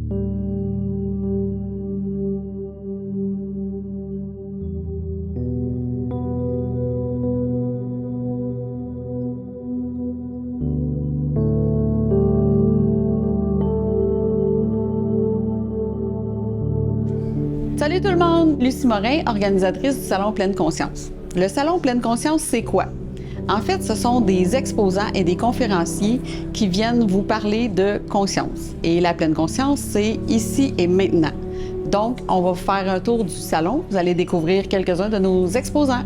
Salut tout le monde! Lucie Morin, organisatrice du Salon Pleine Conscience. Le Salon Pleine Conscience, c'est quoi? En fait, ce sont des exposants et des conférenciers qui viennent vous parler de conscience. Et la pleine conscience, c'est ici et maintenant. Donc, on va vous faire un tour du salon. Vous allez découvrir quelques-uns de nos exposants.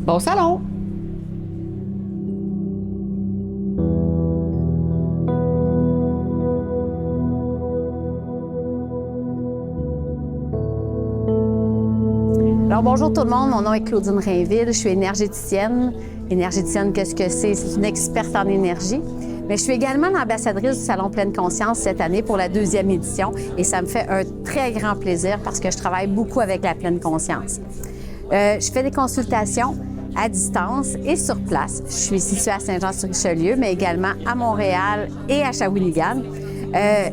Bon salon! Alors bonjour tout le monde, mon nom est Claudine Rainville, je suis énergéticienne. Énergéticienne, qu'est-ce que c'est? C'est une experte en énergie. Mais je suis également l'ambassadrice du Salon Pleine Conscience cette année pour la 2e édition et ça me fait un très grand plaisir parce que je travaille beaucoup avec la pleine conscience. Je fais des consultations à distance et sur place. Je suis située à Saint-Jean-sur-Richelieu, mais également à Montréal et à Shawinigan.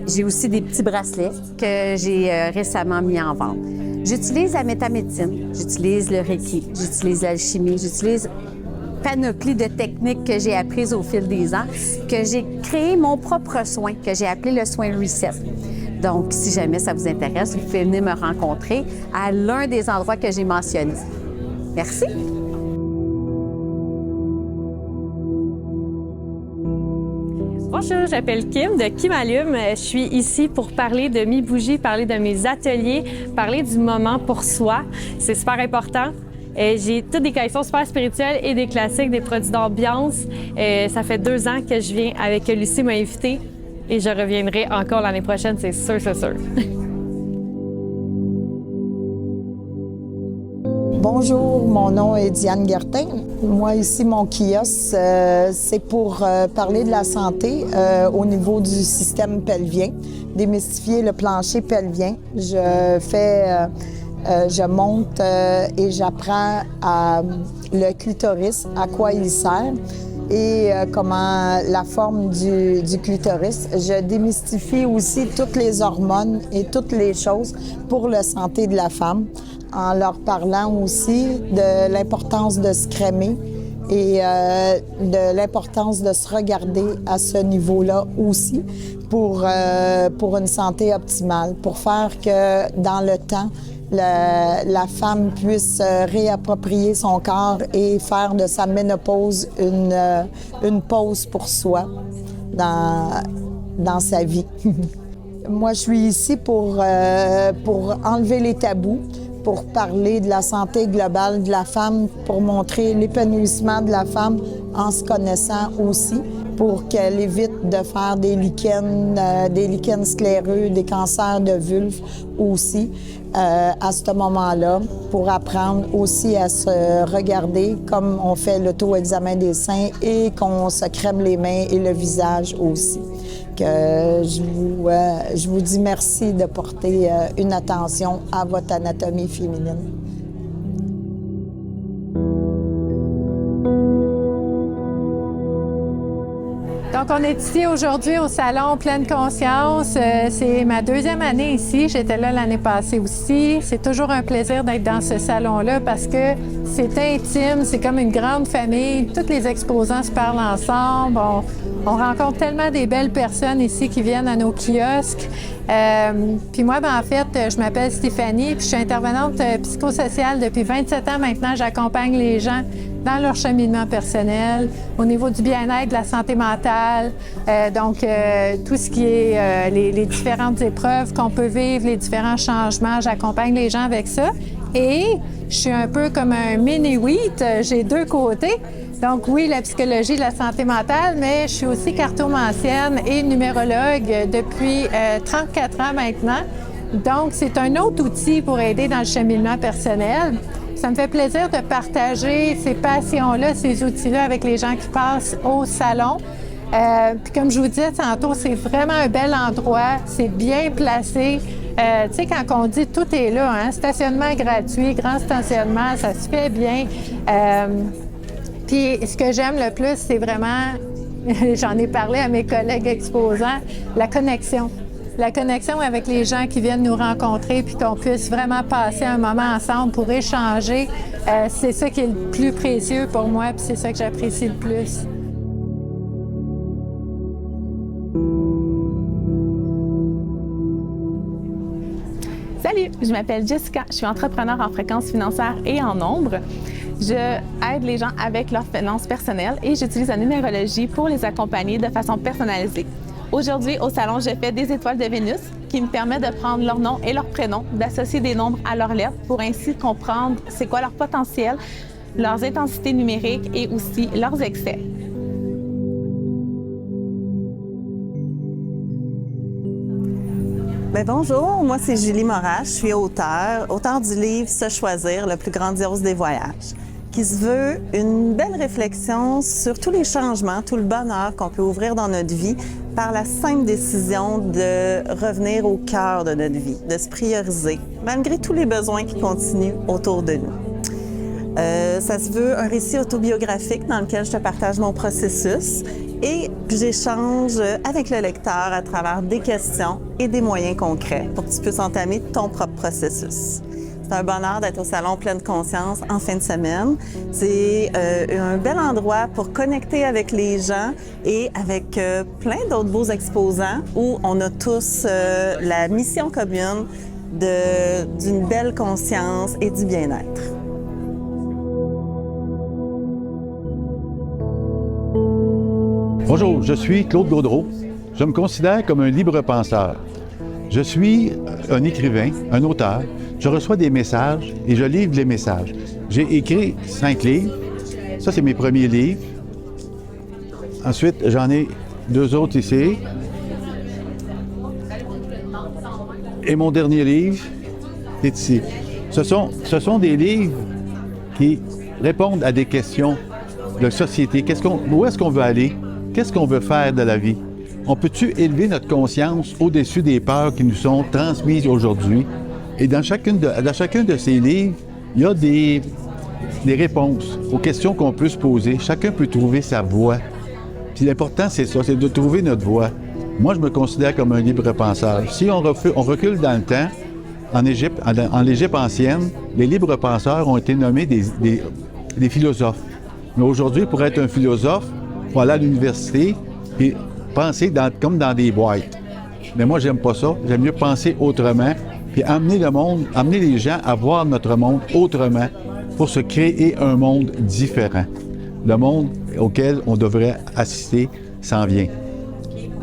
J'ai aussi des petits bracelets que j'ai récemment mis en vente. J'utilise la métamédecine, j'utilise le Reiki, j'utilise l'alchimie, j'utilise une panoplie de techniques que j'ai apprises au fil des ans, que j'ai créé mon propre soin, que j'ai appelé le soin Reset. Donc, si jamais ça vous intéresse, vous pouvez venir me rencontrer à l'un des endroits que j'ai mentionnés. Merci! Bonjour, je m'appelle Kim de Kim Allume. Je suis ici pour parler de mes bougies, parler de mes ateliers, parler du moment pour soi. C'est super important. J'ai toutes des collections super spirituelles et des classiques, des produits d'ambiance. Ça fait 2 ans que je viens avec Lucie m'a invitée et je reviendrai encore l'année prochaine, c'est sûr, c'est sûr. Bonjour, mon nom est Diane Gertin. Moi, ici, mon kiosque, c'est pour parler de la santé au niveau du système pelvien, démystifier le plancher pelvien. Je monte et j'apprends le clitoris, à quoi il sert et comment la forme du clitoris. Je démystifie aussi toutes les hormones et toutes les choses pour la santé de la femme, en leur parlant aussi de l'importance de se crémer et de l'importance de se regarder à ce niveau-là aussi pour une santé optimale, pour faire que dans le temps, la femme puisse réapproprier son corps et faire de sa ménopause une pause pour soi dans sa vie. Moi, je suis ici pour enlever les tabous, pour parler de la santé globale de la femme, pour montrer l'épanouissement de la femme en se connaissant aussi, pour qu'elle évite de faire des lichens scléreux, des cancers de vulve aussi à ce moment-là, pour apprendre aussi à se regarder comme on fait l'auto-examen des seins et qu'on se crème les mains et le visage aussi. Que je vous dis merci de porter une attention à votre anatomie féminine. Donc, on est ici aujourd'hui au Salon Pleine Conscience. C'est ma 2e année ici. J'étais là l'année passée aussi. C'est toujours un plaisir d'être dans ce salon-là parce que c'est intime, c'est comme une grande famille. Tous les exposants se parlent ensemble. On rencontre tellement des belles personnes ici qui viennent à nos kiosques. Puis moi, en fait, je m'appelle Stéphanie, puis je suis intervenante psychosociale depuis 27 ans maintenant. J'accompagne les gens dans leur cheminement personnel, au niveau du bien-être, de la santé mentale, tout ce qui est les différentes épreuves qu'on peut vivre, les différents changements, j'accompagne les gens avec ça. Et je suis un peu comme un mini-wheat, j'ai 2 côtés. Donc oui, la psychologie de la santé mentale, mais je suis aussi cartomancienne et numérologue depuis 34 ans maintenant. Donc c'est un autre outil pour aider dans le cheminement personnel. Ça me fait plaisir de partager ces passions-là, ces outils-là avec les gens qui passent au salon. Puis comme je vous disais tantôt, c'est vraiment un bel endroit, c'est bien placé. Tu sais, quand on dit tout est là, hein, stationnement gratuit, grand stationnement, ça se fait bien. Puis ce que j'aime le plus, c'est vraiment, j'en ai parlé à mes collègues exposants, la connexion. la connexion avec les gens qui viennent nous rencontrer puis qu'on puisse vraiment passer un moment ensemble pour échanger, c'est ça qui est le plus précieux pour moi puis c'est ça que j'apprécie le plus. Salut, je m'appelle Jessica, je suis entrepreneur en fréquence financière et en nombre. Je aide les gens avec leurs finances personnelles et j'utilise la numérologie pour les accompagner de façon personnalisée. Aujourd'hui, au salon, je fais des étoiles de Vénus qui me permettent de prendre leur nom et leur prénom, d'associer des nombres à leurs lettres pour ainsi comprendre c'est quoi leur potentiel, leurs intensités numériques et aussi leurs excès. Bien, bonjour, moi c'est Julie Morat, je suis auteure du livre Se choisir, le plus grandiose des voyages, qui se veut une belle réflexion sur tous les changements, tout le bonheur qu'on peut ouvrir dans notre vie par la simple décision de revenir au cœur de notre vie, de se prioriser, malgré tous les besoins qui continuent autour de nous. Ça se veut un récit autobiographique dans lequel je te partage mon processus et j'échange avec le lecteur à travers des questions et des moyens concrets pour que tu puisses entamer ton propre processus. C'est un bonheur d'être au Salon Pleine Conscience en fin de semaine. C'est un bel endroit pour connecter avec les gens et avec plein d'autres beaux exposants où on a tous la mission commune d'une belle conscience et du bien-être. Bonjour, je suis Claude Gaudreault. Je me considère comme un libre penseur. Je suis un écrivain, un auteur. Je reçois des messages et je livre les messages. J'ai écrit 5 livres. Ça, c'est mes premiers livres. Ensuite, j'en ai 2 autres ici. Et mon dernier livre est ici. Ce sont des livres qui répondent à des questions de société. Où est-ce qu'on veut aller? Qu'est-ce qu'on veut faire de la vie? On peut-tu élever notre conscience au-dessus des peurs qui nous sont transmises aujourd'hui? Et dans chacun de ces livres, il y a des réponses aux questions qu'on peut se poser. Chacun peut trouver sa voie. Puis l'important, c'est ça, c'est de trouver notre voie. Moi, je me considère comme un libre penseur. Si on recule dans le temps, en l'Égypte ancienne, les libres penseurs ont été nommés des philosophes. Mais aujourd'hui, pour être un philosophe, il faut aller à l'université et penser comme dans des boîtes. Mais moi, j'aime pas ça. J'aime mieux penser autrement puis amener les gens à voir notre monde autrement pour se créer un monde différent. Le monde auquel on devrait assister s'en vient.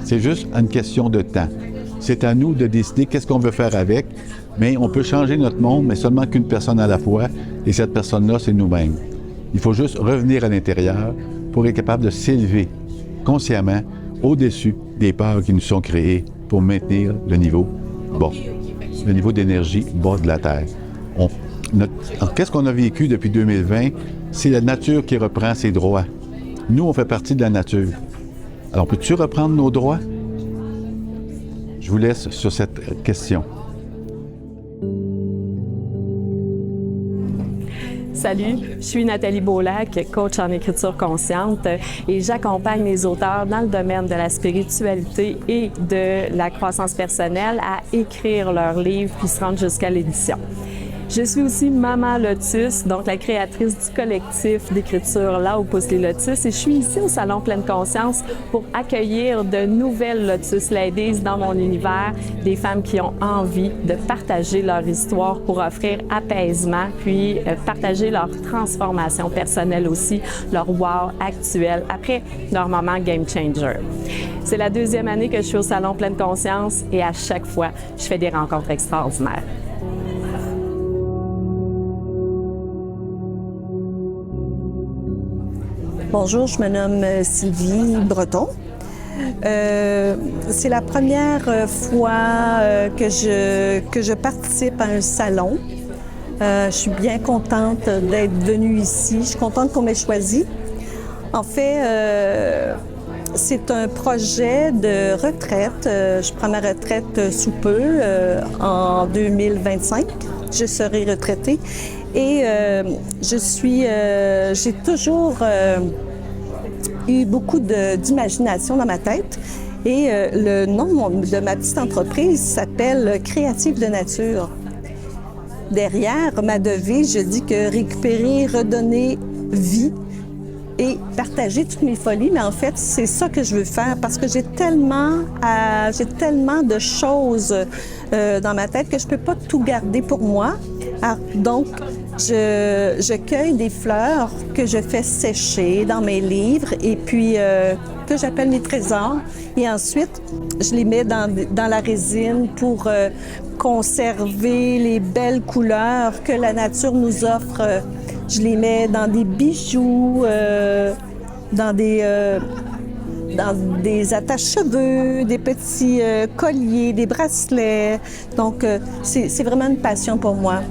C'est juste une question de temps. C'est à nous de décider qu'est-ce qu'on veut faire avec, mais on peut changer notre monde, mais seulement qu'une personne à la fois, et cette personne-là, c'est nous-mêmes. Il faut juste revenir à l'intérieur pour être capable de s'élever consciemment au-dessus des peurs qui nous sont créées pour maintenir le niveau bas, le niveau d'énergie bas de la Terre. Qu'est-ce qu'on a vécu depuis 2020? C'est la nature qui reprend ses droits. Nous, on fait partie de la nature. Alors, peux-tu reprendre nos droits? Je vous laisse sur cette question. Salut, je suis Nathalie Beaulac, coach en écriture consciente et j'accompagne les auteurs dans le domaine de la spiritualité et de la croissance personnelle à écrire leurs livres puis se rendre jusqu'à l'édition. Je suis aussi Maman Lotus, donc la créatrice du collectif d'écriture Là où poussent les lotus et je suis ici au Salon Pleine Conscience pour accueillir de nouvelles Lotus Ladies dans mon univers, des femmes qui ont envie de partager leur histoire pour offrir apaisement, puis partager leur transformation personnelle aussi, leur wow actuel après leur moment game changer. C'est la 2e année que je suis au Salon Pleine Conscience et à chaque fois, je fais des rencontres extraordinaires. Bonjour, je me nomme Sylvie Breton. C'est la première fois que je participe à un salon. Je suis bien contente d'être venue ici. Je suis contente qu'on m'ait choisi. En fait, c'est un projet de retraite. Je prends ma retraite sous peu, en 2025. Je serai retraitée. Et j'ai toujours eu beaucoup d'imagination dans ma tête. Et le nom de ma petite entreprise s'appelle Créative de Nature. Derrière ma devise, je dis que récupérer, redonner vie et partager toutes mes folies. Mais en fait, c'est ça que je veux faire parce que j'ai tellement de choses dans ma tête que je peux pas tout garder pour moi. Alors, donc, je cueille des fleurs que je fais sécher dans mes livres et puis que j'appelle mes trésors. Et ensuite, je les mets dans la résine pour conserver les belles couleurs que la nature nous offre. Je les mets dans des bijoux, dans des attaches-cheveux, des petits colliers, des bracelets. Donc, c'est vraiment une passion pour moi.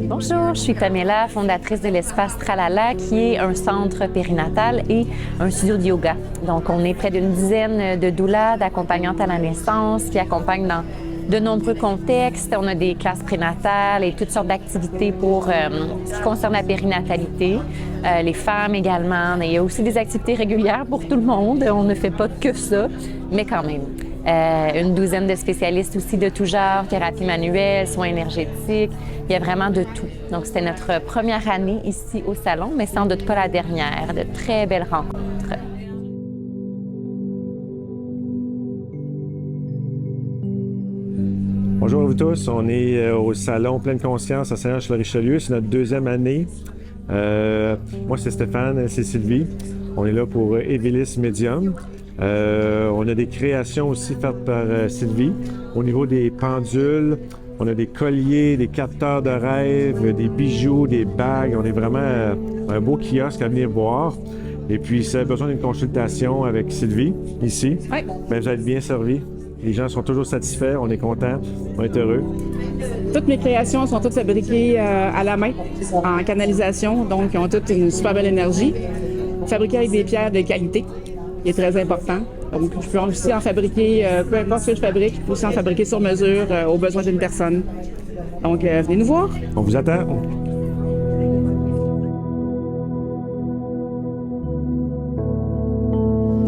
Bonjour, je suis Pamela, fondatrice de l'Espace Tralala, qui est un centre périnatal et un studio de yoga. Donc, on est près d'une dizaine de doulas, d'accompagnantes à la naissance, qui accompagnent dans de nombreux contextes. On a des classes prénatales et toutes sortes d'activités pour ce qui concerne la périnatalité. Les femmes également. Il y a aussi des activités régulières pour tout le monde. On ne fait pas que ça, mais quand même. Une douzaine de spécialistes aussi de tout genre, thérapie manuelle, soins énergétiques. Il y a vraiment de tout. Donc, c'était notre première année ici au salon, mais sans doute pas la dernière. De très belles rencontres. Bonjour à vous tous, on est au salon Pleine Conscience à Saint-Jean-sur-le-Richelieu. C'est notre deuxième année. Moi, c'est Stéphane, c'est Sylvie. On est là pour Evilis Medium. On a des créations aussi faites par Sylvie. Au niveau des pendules, on a des colliers, des capteurs de rêve, des bijoux, des bagues. On est vraiment un beau kiosque à venir voir. Et puis, si vous avez besoin d'une consultation avec Sylvie, ici, oui. Bien, vous êtes bien servi. Les gens sont toujours satisfaits, on est contents, on est heureux. Toutes mes créations sont toutes fabriquées à la main, en canalisation, donc ils ont toutes une super belle énergie. Fabriquées avec des pierres de qualité, qui est très important. Donc, je peux aussi en fabriquer, peu importe ce que je fabrique, je peux aussi en fabriquer sur mesure aux besoins d'une personne. Donc, venez nous voir. On vous attend.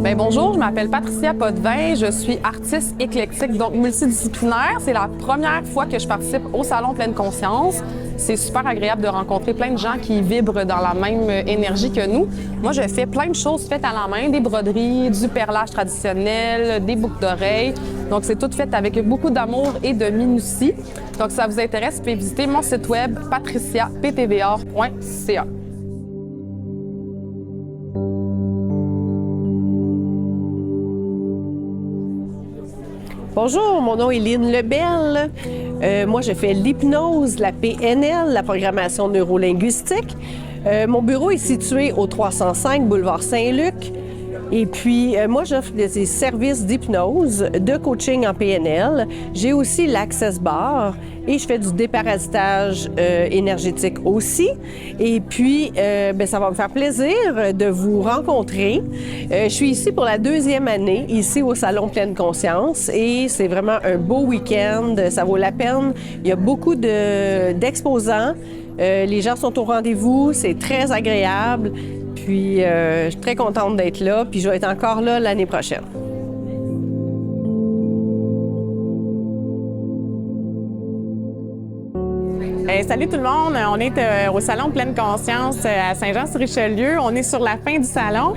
Bien, bonjour, je m'appelle Patricia Potvin, je suis artiste éclectique, donc multidisciplinaire. C'est la première fois que je participe au Salon Pleine Conscience. C'est super agréable de rencontrer plein de gens qui vibrent dans la même énergie que nous. Moi, je fais plein de choses faites à la main, des broderies, du perlage traditionnel, des boucles d'oreilles. Donc, c'est tout fait avec beaucoup d'amour et de minutie. Donc, si ça vous intéresse, vous pouvez visiter mon site web patriciaptvr.ca. Bonjour, mon nom est Lynne Lebel. Moi, je fais l'hypnose, la PNL, la programmation neurolinguistique. Mon bureau est situé au 305 boulevard Saint-Luc. Et puis, moi, j'offre des services d'hypnose, de coaching en PNL. J'ai aussi l'Access Bar et je fais du déparasitage énergétique aussi. Et puis, ça va me faire plaisir de vous rencontrer. Je suis ici pour la deuxième année, ici au Salon Pleine Conscience. Et c'est vraiment un beau week-end. Ça vaut la peine. Il y a beaucoup d'exposants. Les gens sont au rendez-vous. C'est très agréable. Puis, je suis très contente d'être là, puis je vais être encore là l'année prochaine. Salut tout le monde, on est au Salon Pleine Conscience à Saint-Jean-sur-Richelieu. On est sur la fin du salon.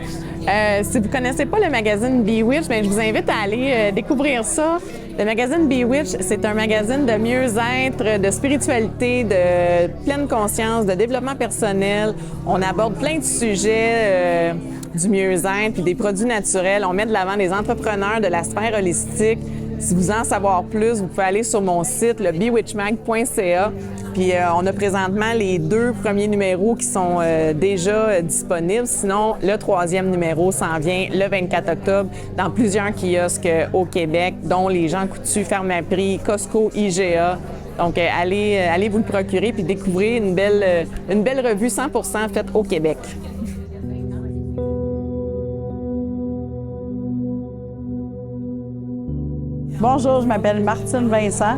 Si vous ne connaissez pas le magazine Bewitch, je vous invite à aller découvrir ça. Le magazine Bewitch, c'est un magazine de mieux-être, de spiritualité, de pleine conscience, de développement personnel. On aborde plein de sujets du mieux-être puis des produits naturels. On met de l'avant des entrepreneurs de la sphère holistique. Si vous en savoir plus, vous pouvez aller sur mon site, le bewitchmag.ca. Puis on a présentement les 2 premiers numéros qui sont déjà disponibles. Sinon, le 3e numéro s'en vient le 24 octobre dans plusieurs kiosques au Québec, dont les Jean Coutu, Pharmaprix, Costco, IGA. Donc, allez vous le procurer puis découvrez une belle revue 100% faite au Québec. Bonjour, je m'appelle Martine Vincent.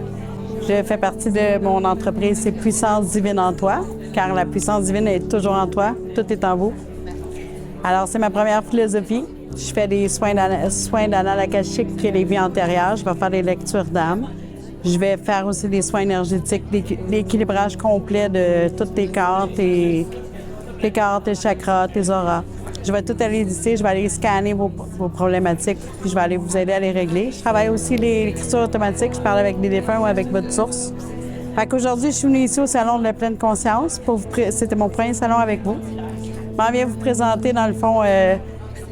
Je fais partie de mon entreprise C'est Puissance Divine en Toi, car la puissance divine est toujours en toi, tout est en vous. Alors, c'est ma première philosophie. Je fais des soins d'anal akashique et les vies antérieures. Je vais faire des lectures d'âme. Je vais faire aussi des soins énergétiques, l'équilibrage complet de tous tes corps, tes chakras, tes auras. Je vais tout aller ici, je vais aller scanner vos problématiques, puis je vais aller vous aider à les régler. Je travaille aussi l'écriture automatique, je parle avec des défunts ou avec votre source. Fait qu'aujourd'hui, je suis venue ici au Salon de la pleine conscience. C'était mon premier salon avec vous. Je m'en viens vous présenter, dans le fond,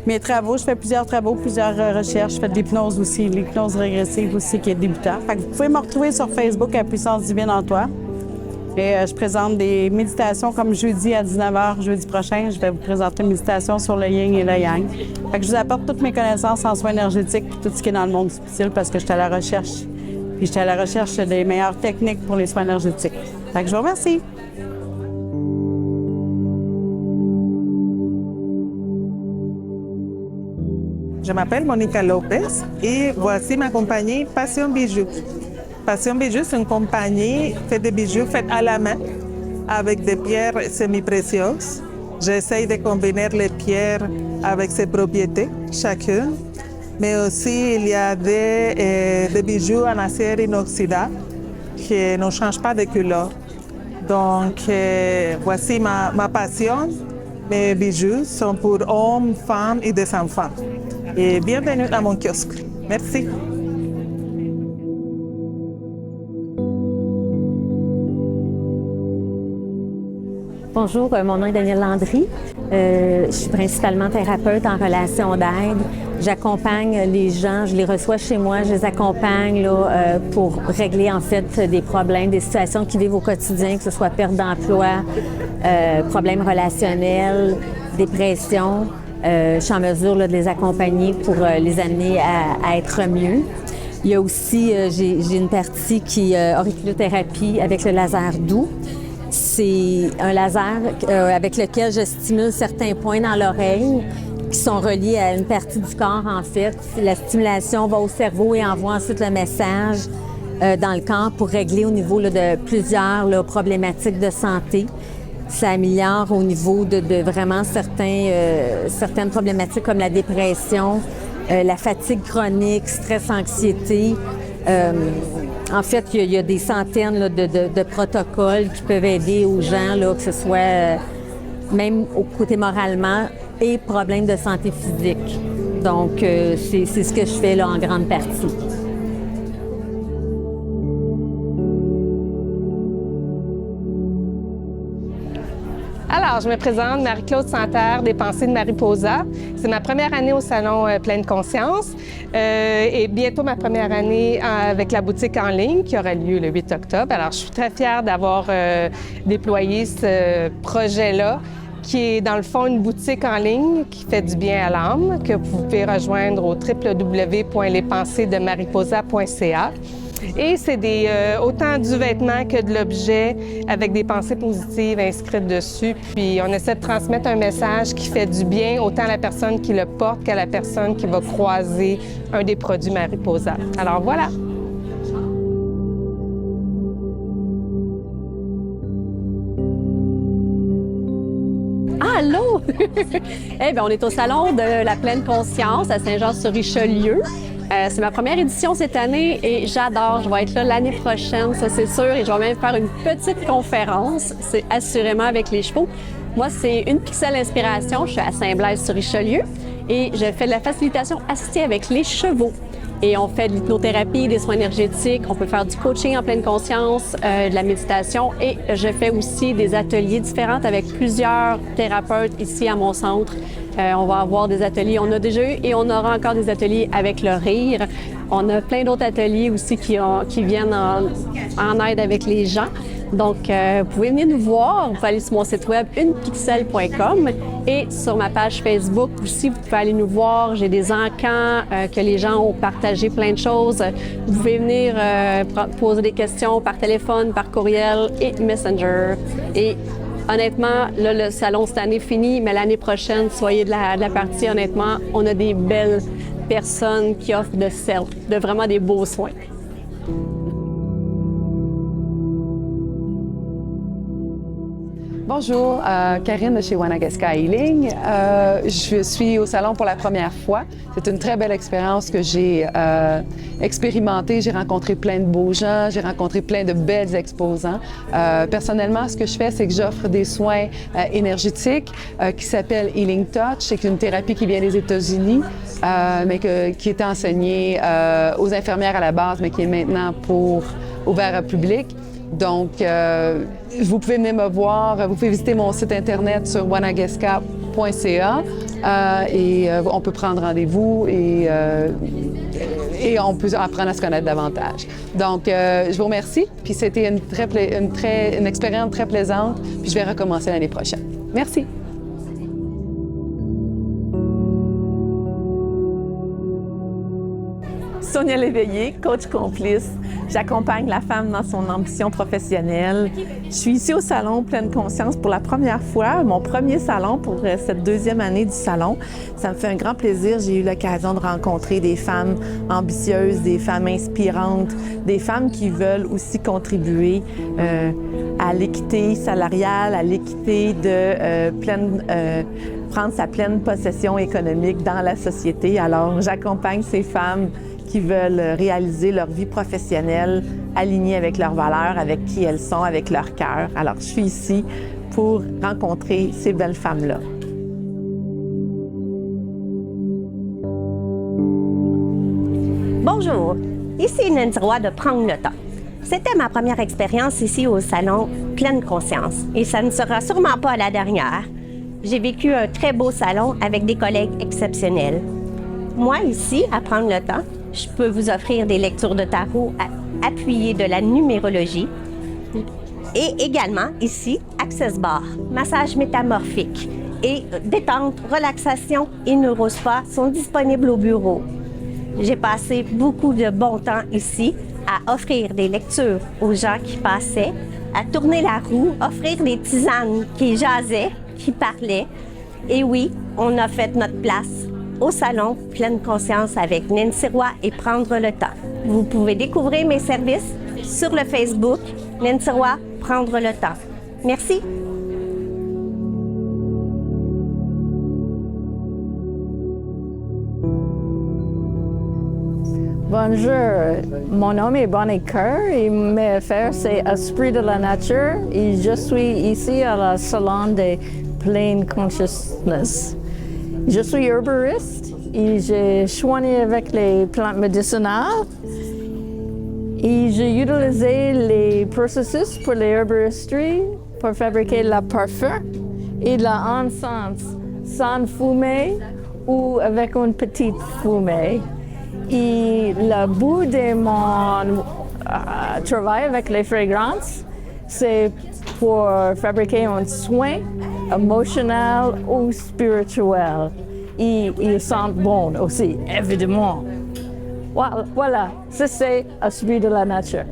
mes travaux. Je fais plusieurs travaux, plusieurs recherches. Je fais de l'hypnose aussi, l'hypnose régressive aussi qui est débutant. Fait que vous pouvez me retrouver sur Facebook à Puissance Divine en toi. Et je présente des méditations comme jeudi à 19h, jeudi prochain. Je vais vous présenter une méditation sur le yin et le yang. Fait que je vous apporte toutes mes connaissances en soins énergétiques et tout ce qui est dans le monde subtil parce que j'étais à la recherche. Puis j'étais à la recherche des meilleures techniques pour les soins énergétiques. Fait que je vous remercie. Je m'appelle Monica Lopez et voici ma compagnie Passion Bijoux. Passion Bijoux, c'est une compagnie faite de bijoux faits à la main avec des pierres semi-précieuses. J'essaie de combiner les pierres avec ses propriétés, chacune. Mais aussi, il y a des bijoux en acier inoxydable qui ne changent pas de couleur. Donc, voici ma passion. Mes bijoux sont pour hommes, femmes et des enfants. Et bienvenue à mon kiosque. Merci. Bonjour, mon nom est Danielle Landry. Je suis principalement thérapeute en relation d'aide. J'accompagne les gens, je les reçois chez moi, je les accompagne là, pour régler en fait des problèmes, des situations qu'ils vivent au quotidien, que ce soit perte d'emploi, problèmes relationnels, dépression. Je suis en mesure là, de les accompagner pour les amener à être mieux. Il y a aussi, j'ai une partie qui est auriculothérapie avec le laser doux. C'est un laser avec lequel je stimule certains points dans l'oreille qui sont reliés à une partie du corps, en fait. La stimulation va au cerveau et envoie ensuite le message dans le corps pour régler au niveau là, de plusieurs là, problématiques de santé. Ça améliore au niveau de vraiment certaines problématiques comme la dépression, la fatigue chronique, stress, anxiété. En fait, il y a des centaines là, de protocoles qui peuvent aider aux gens, là, que ce soit même au côté moralement et problèmes de santé physique. Donc, c'est ce que je fais là, en grande partie. Alors, je me présente, Marie-Claude Santerre, des Pensées de Mariposa. C'est ma première année au Salon Pleine Conscience et bientôt ma première année avec la boutique en ligne qui aura lieu le 8 octobre. Alors, je suis très fière d'avoir déployé ce projet-là qui est dans le fond une boutique en ligne qui fait du bien à l'âme, que vous pouvez rejoindre au www.lespenseesdemariposa.ca. Et c'est autant du vêtement que de l'objet avec des pensées positives inscrites dessus. Puis on essaie de transmettre un message qui fait du bien autant à la personne qui le porte qu'à la personne qui va croiser un des produits Mariposa. Alors voilà! Allô! Eh bien, on est au Salon de la Pleine Conscience à Saint-Jean-sur-Richelieu. C'est ma première édition cette année et j'adore. Je vais être là l'année prochaine, ça c'est sûr, et je vais même faire une petite conférence. C'est assurément avec les chevaux. Moi, c'est une Pixel Inspiration. Je suis à Saint-Blaise-sur-Richelieu et je fais de la facilitation assistée avec les chevaux. Et on fait de l'hypnothérapie, des soins énergétiques, on peut faire du coaching en pleine conscience, de la méditation et je fais aussi des ateliers différents avec plusieurs thérapeutes ici à mon centre. On va avoir des ateliers, on a déjà eu et on aura encore des ateliers avec le rire. On a plein d'autres ateliers aussi qui viennent en aide avec les gens. Donc, vous pouvez venir nous voir. Vous pouvez aller sur mon site web unepixel.com et sur ma page Facebook aussi, vous pouvez aller nous voir. J'ai des encans que les gens ont partagé plein de choses. Vous pouvez venir poser des questions par téléphone, par courriel et Messenger. Et honnêtement, là, le salon cette année fini, mais l'année prochaine, soyez de la partie. Honnêtement, on a des belles personnes qui offrent de vraiment des beaux soins. Bonjour, Karine de chez Wanageska Healing. Je suis au salon pour la première fois. C'est une très belle expérience que j'ai expérimentée. J'ai rencontré plein de beaux gens, j'ai rencontré plein de belles exposants. Personnellement, ce que je fais, c'est que j'offre des soins énergétiques qui s'appellent Healing Touch. C'est une thérapie qui vient des États-Unis, mais qui était enseignée aux infirmières à la base, mais qui est maintenant ouvert au public. Donc, vous pouvez venir me voir, vous pouvez visiter mon site internet sur wanageska.ca et on peut prendre rendez-vous et on peut apprendre à se connaître davantage. Donc, je vous remercie, puis c'était une expérience très plaisante, puis je vais recommencer l'année prochaine. Merci. Sonia Léveillé, coach complice. J'accompagne la femme dans son ambition professionnelle. Je suis ici au Salon Pleine Conscience pour la première fois, mon premier salon pour cette deuxième année du salon. Ça me fait un grand plaisir. J'ai eu l'occasion de rencontrer des femmes ambitieuses, des femmes inspirantes, des femmes qui veulent aussi contribuer à l'équité salariale, à l'équité de prendre sa pleine possession économique dans la société. Alors, j'accompagne ces femmes qui veulent réaliser leur vie professionnelle alignée avec leurs valeurs, avec qui elles sont, avec leur cœur. Alors, je suis ici pour rencontrer ces belles femmes-là. Bonjour, ici Nancy Roy de Prendre le temps. C'était ma première expérience ici au Salon Pleine Conscience et ça ne sera sûrement pas la dernière. J'ai vécu un très beau salon avec des collègues exceptionnels. Moi, ici, à Prendre le temps, je peux vous offrir des lectures de tarot appuyées de la numérologie et également, ici, Access Bar, massage métamorphique et détente, relaxation et neurospa sont disponibles au bureau. J'ai passé beaucoup de bon temps ici à offrir des lectures aux gens qui passaient, à tourner la roue, offrir des tisanes qui jasaient, qui parlaient. Et oui, on a fait notre place au Salon Pleine Conscience avec Nancy Roy et Prendre le temps. Vous pouvez découvrir mes services sur le Facebook Nancy Roy, Prendre le temps. Merci. Bonjour, mon nom est Bonnie Kerr et mes affaires c'est Esprit de la Nature et je suis ici à la Salon de Pleine Consciousness. Je suis herboriste et je soigne avec les plantes médicinales et j'ai utilisé les processus pour l'herboristerie pour fabriquer le parfum et l'encens sans fumée ou avec une petite fumée. Et le bout de mon travail avec les fragrances, c'est pour fabriquer un soin émotionnel ou spirituel. Et ils sentent bon aussi, évidemment. Voilà, ça c'est Esprit de la Nature.